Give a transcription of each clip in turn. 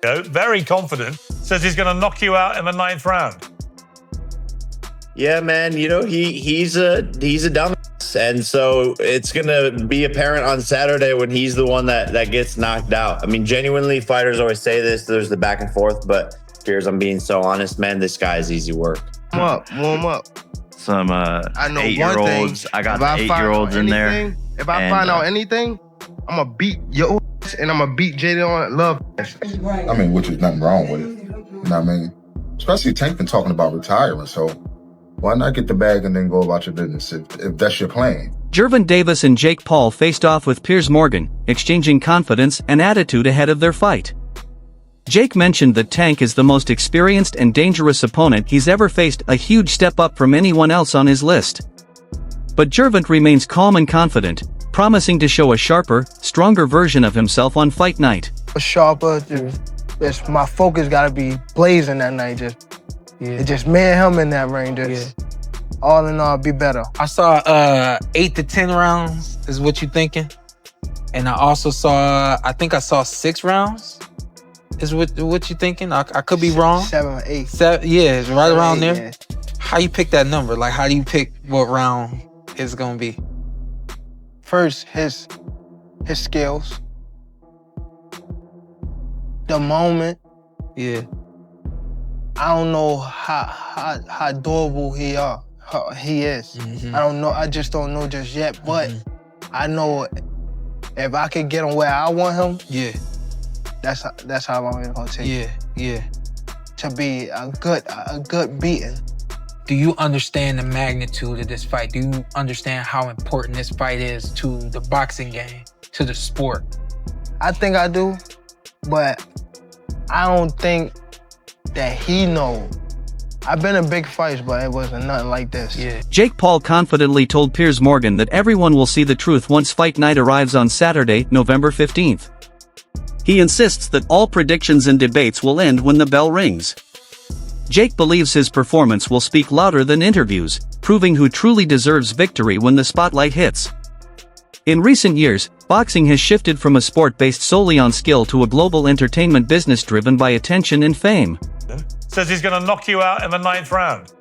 ago, very confident, says he's going to knock you out in the 9th round. Yeah, man, you know, he's a dumbass. And so it's going to be apparent on Saturday when he's the one that gets knocked out. I mean, genuinely, fighters always say this. There's the back and forth, but Piers, I'm being so honest, man, this guy is easy work. Warm up. Some I know 8-year-olds. I got the 8-year-olds in there. If I find out anything, I'm going to beat your and I'm going to beat Jadon Love. I mean, which is nothing wrong with it. You know what I mean? Especially Tank been talking about retiring, so why not get the bag and then go about your business if that's your plan? Gervonta Davis and Jake Paul faced off with Piers Morgan, exchanging confidence and attitude ahead of their fight. Jake mentioned that Tank is the most experienced and dangerous opponent he's ever faced, a huge step up from anyone else on his list. But Gervonta remains calm and confident, promising to show a sharper, stronger version of himself on fight night. Sharper, just my focus gotta be blazing that night. Just me and him in that ring. All in all, be better. I saw 8 to 10 rounds is what you thinking, and I also saw, I think I saw 6 rounds. Is what you thinking? I could be wrong. 7 or 8. Yeah, it's right around there. Yeah. How you pick that number? Like, how do you pick what round it's gonna be? First, his skills. The moment. Yeah. I don't know how durable he is. Mm-hmm. I don't know. I just don't know just yet. But I know if I could get him where I want him. Yeah. That's how long it's gonna take. Yeah. To be a good beating. Do you understand the magnitude of this fight? Do you understand how important this fight is to the boxing game, to the sport? I think I do, but I don't think that he knows. I've been in big fights, but it wasn't nothing like this. Yeah. Jake Paul confidently told Piers Morgan that everyone will see the truth once fight night arrives on Saturday, November 15th. He insists that all predictions and debates will end when the bell rings. Jake believes his performance will speak louder than interviews, proving who truly deserves victory when the spotlight hits. In recent years, boxing has shifted from a sport based solely on skill to a global entertainment business driven by attention and fame. Says he's going to knock you out in the 9th round.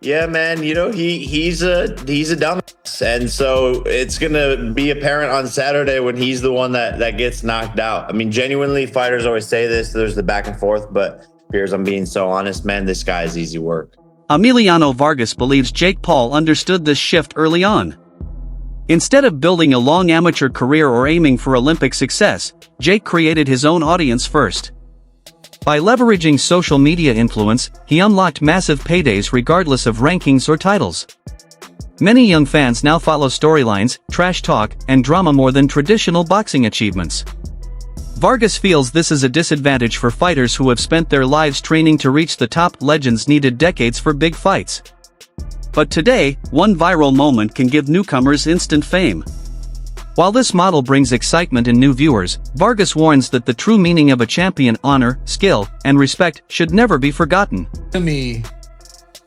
Yeah, man, you know, he's a dumbass. And so it's going to be apparent on Saturday when he's the one that gets knocked out. I mean, genuinely, fighters always say this. There's the back and forth, but Piers, I'm being so honest, man, this guy is easy work. Emiliano Vargas believes Jake Paul understood this shift early on. Instead of building a long amateur career or aiming for Olympic success, Jake created his own audience first. By leveraging social media influence, he unlocked massive paydays regardless of rankings or titles. Many young fans now follow storylines, trash talk, and drama more than traditional boxing achievements. Vargas feels this is a disadvantage for fighters who have spent their lives training to reach the top. Legends needed decades for big fights. But today, one viral moment can give newcomers instant fame. While this model brings excitement and new viewers, Vargas warns that the true meaning of a champion, honor, skill, and respect, should never be forgotten. To me,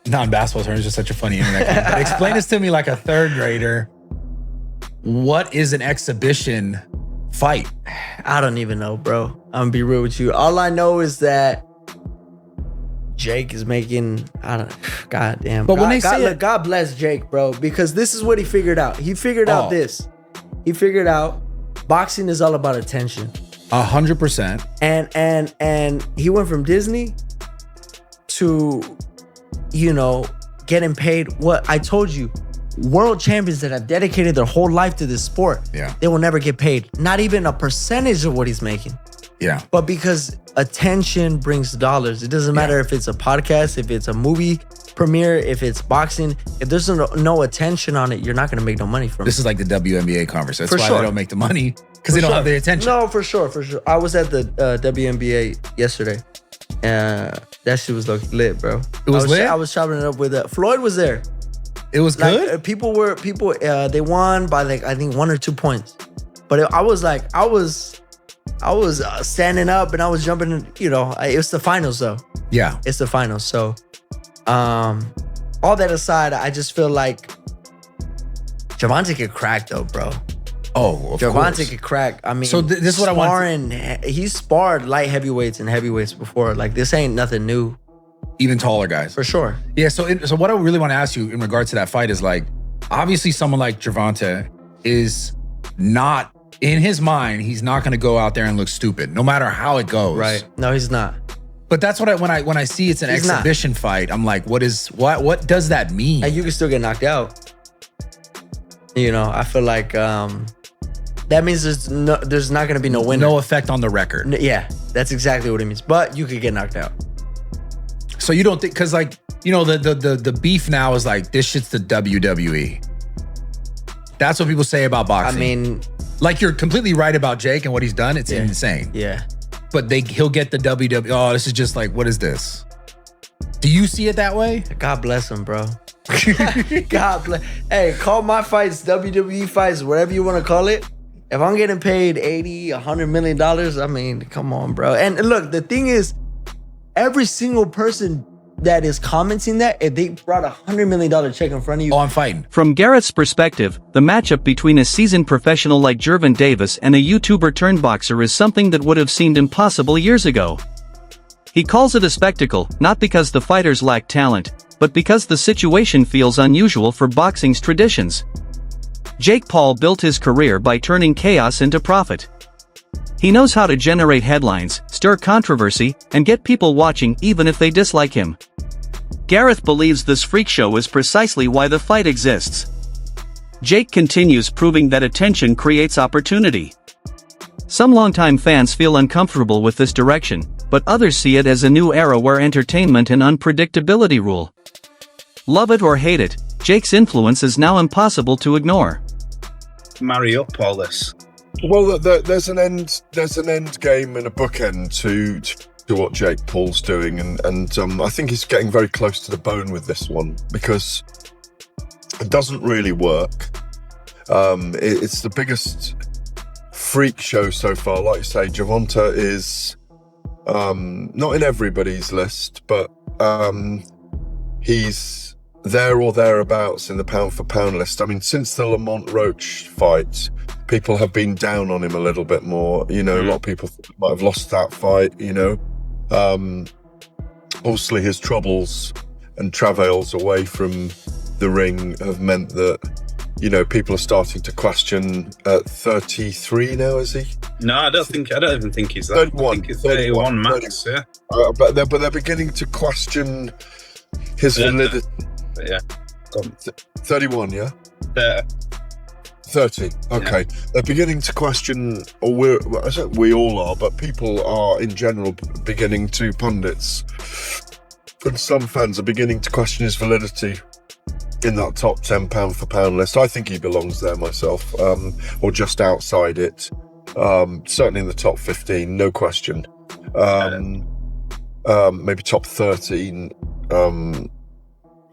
non-basketball terms, just such a funny internet game, but explain this to me like a third grader. What is an exhibition fight? I don't even know, bro. I'm gonna be real with you. All I know is that Jake is making, God damn. But when they say God bless Jake, bro, because this is what he figured out. He figured out this. He figured out boxing is all about attention. 100%. And he went from Disney to, you know, getting paid. What I told you, world champions that have dedicated their whole life to this sport, they will never get paid. Not even a percentage of what he's making. Yeah. But because attention brings dollars. It doesn't matter if it's a podcast, if it's a movie premiere, if it's boxing. If there's no attention on it, you're not going to make no money from it. This is like the WNBA conversation. That's why they don't make the money, because they don't have the attention. No, for sure. I was at the WNBA yesterday. That shit was lit, bro. It was lit? I was chopping it up with Floyd was there. It was good? Like, people, they won by like, I think 1 or 2 points. But I was standing up and I was jumping, you know, it's the finals though. Yeah. It's the finals. So, all that aside, I just feel like Gervonta get cracked though, bro. Oh, of Gervonta course. could crack. I mean, So this is what I want. He's sparred light heavyweights and heavyweights before. Like, this ain't nothing new. Even taller guys. For sure. Yeah, so what I really want to ask you in regards to that fight is, like, obviously someone like Gervonta is not, in his mind, he's not going to go out there and look stupid, no matter how it goes. Right. No, he's not. But that's what when I see it's an exhibition fight, I'm like, what does that mean? And you can still get knocked out. You know, I feel like that means there's not going to be no winner. No effect on the record. Yeah, that's exactly what it means. But you could get knocked out. So you don't think, because, like, you know, the beef now is like, this shit's the WWE. That's what people say about boxing. I mean, like, you're completely right about Jake and what he's done. It's insane. Yeah. But he'll get the WWE. Oh, this is just like, what is this? Do you see it that way? God bless him, bro. God bless. Hey, call my fights WWE fights, whatever you want to call it. If I'm getting paid $80, $100 million, I mean, come on, bro. And look, the thing is, every single person that is commenting that, if they brought $100 million check in front of you, I'm fighting. From Garrett's perspective, the matchup between a seasoned professional like Gervonta Davis and a YouTuber turned boxer is something that would have seemed impossible years ago. He calls it a spectacle, not because the fighters lack talent, but because the situation feels unusual for boxing's traditions. Jake Paul built his career by turning chaos into profit. He knows how to generate headlines, stir controversy, and get people watching even if they dislike him. Gareth believes this freak show is precisely why the fight exists. Jake continues proving that attention creates opportunity. Some longtime fans feel uncomfortable with this direction, but others see it as a new era where entertainment and unpredictability rule. Love it or hate it, Jake's influence is now impossible to ignore. Marry up all this. Well, there's an end game and a bookend to what Jake Paul's doing, and I think he's getting very close to the bone with this one, because it doesn't really work. It's the biggest freak show so far. Like you say, Gervonta is not in everybody's list, but he's there or thereabouts in the pound for pound list. I mean, since the Lamont Roach fight, people have been down on him a little bit more. You know, a lot of people might have lost that fight, you know. Obviously his troubles and travails away from the ring have meant that, you know, people are starting to question 33 now, is he? No, I don't even think he's that. 31. I think he's 31 max, yeah. But they're beginning to question his validity. Yeah. 31, yeah? 30. Okay. Yeah. They're beginning to question, or we all are, but people are in general beginning to, pundits and some fans are beginning to question his validity in that top 10 pound for pound list. I think he belongs there myself, or just outside it. Certainly in the top 15, no question. Maybe top 13.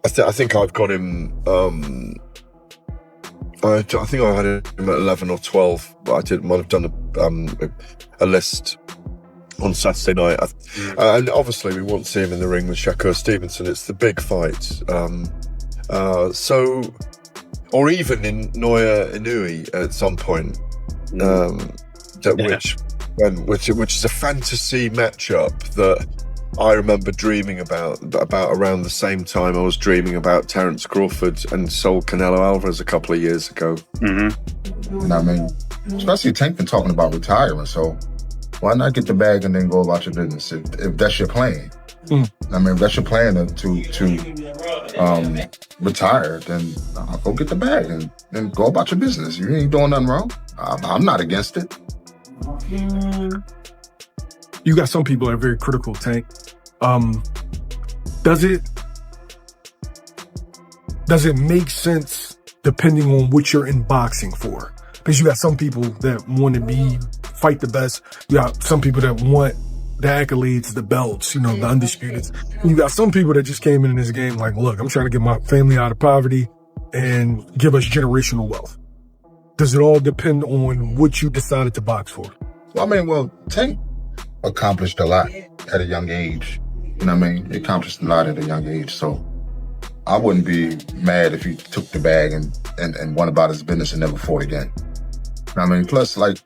I think I've got him. I think I had him at 11 or 12. But I might have done a list on Saturday night. And obviously we want to see him in the ring with Shakur Stevenson. It's the big fight. Or even in Naoya Inoue at some point, which is a fantasy matchup that I remember dreaming about around the same time I was dreaming about Terence Crawford and Saul Canelo Alvarez a couple of years ago. Mm-hmm. You know what I mean? Especially Tank been talking about retiring, so why not get the bag and then go about your business if that's your plan? I mean, if that's your plan to retire, then go get the bag and then go about your business. You ain't doing nothing wrong. I'm not against it. You got some people that are very critical, Tank. Does it make sense depending on what you're in boxing for? Because you got some people that want to fight the best. You got some people that want the accolades, the belts, you know, the undisputed. And you got some people that just came in this game like, look, I'm trying to get my family out of poverty and give us generational wealth. Does it all depend on what you decided to box for? Well, I mean, Tank accomplished a lot at a young age. You know what I mean? He accomplished a lot at a young age. So I wouldn't be mad if he took the bag and went about his business and never fought again. I mean, plus, like,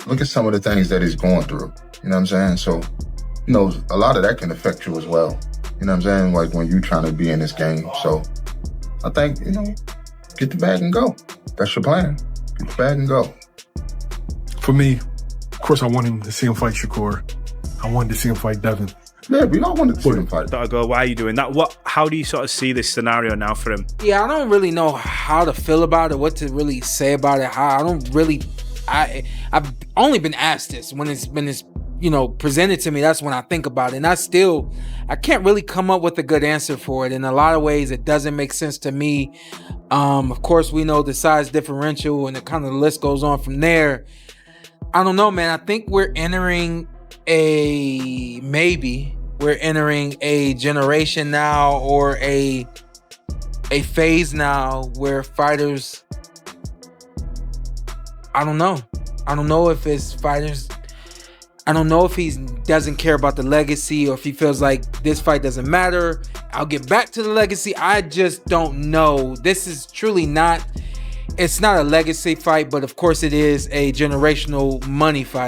look at some of the things that he's going through. You know what I'm saying? So, you know, a lot of that can affect you as well. You know what I'm saying? Like when you're trying to be in this game. So I think, you know, get the bag and go. That's your plan. Get the bag and go. For me, of course, I wanted to see him fight Shakur. I wanted to see him fight Devin. Yeah, we don't want to see him fight. Gotta go. Why are you doing that? How do you sort of see this scenario now for him? Yeah, I don't really know how to feel about it, what to really say about it. I've only been asked this when it's been presented to me. That's when I think about it, and I can't really come up with a good answer for it. In a lot of ways, it doesn't make sense to me. Of course, we know the size differential, and the list goes on from there. I don't know, man. I think we're entering a generation now, or a phase now where fighters, I don't know if it's fighters, I don't know if he doesn't care about the legacy, or if he feels like this fight doesn't matter, I'll get back to the legacy. I just don't know. This is truly it's not a legacy fight, but of course it is a generational money fight.